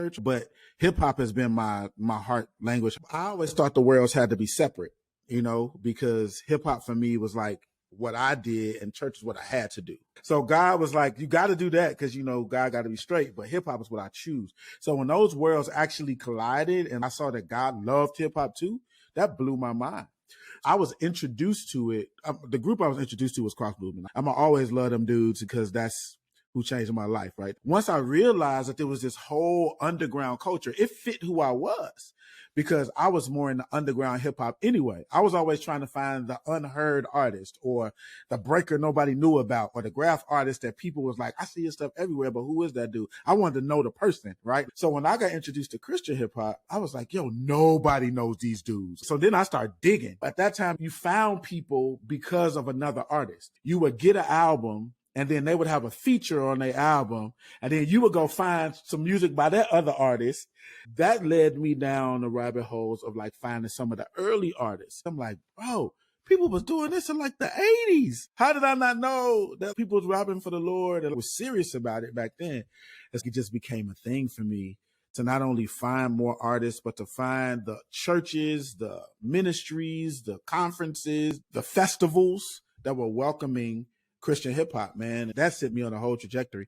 church, but hip hop has been my heart language. I always thought the worlds had to be separate, because hip hop for me was like what I did and church is what I had to do. So God was like, you got to do that because, God got to be straight, but hip hop is what I choose. So when those worlds actually collided and I saw that God loved hip hop too, that blew my mind. I was introduced to it. The group I was introduced to was Cross Movement. I'm going to always love them dudes because that's who changed my life, right? Once I realized that there was this whole underground culture, it fit who I was because I was more into underground hip hop anyway. I was always trying to find the unheard artist or the breaker nobody knew about or the graph artist that people was like, I see your stuff everywhere, but who is that dude? I wanted to know the person, right? So when I got introduced to Christian hip hop, I was like, yo, nobody knows these dudes. So then I started digging. At that time, you found people because of another artist. You would get an album and then they would have a feature on their album. And then you would go find some music by that other artist. That led me down the rabbit holes of like finding some of the early artists. I'm like, bro, people was doing this in like the 80s. How did I not know that people was rapping for the Lord and was serious about it back then? It just became a thing for me to not only find more artists, but to find the churches, the ministries, the conferences, the festivals that were welcoming Christian hip hop, man. That set me on a whole trajectory.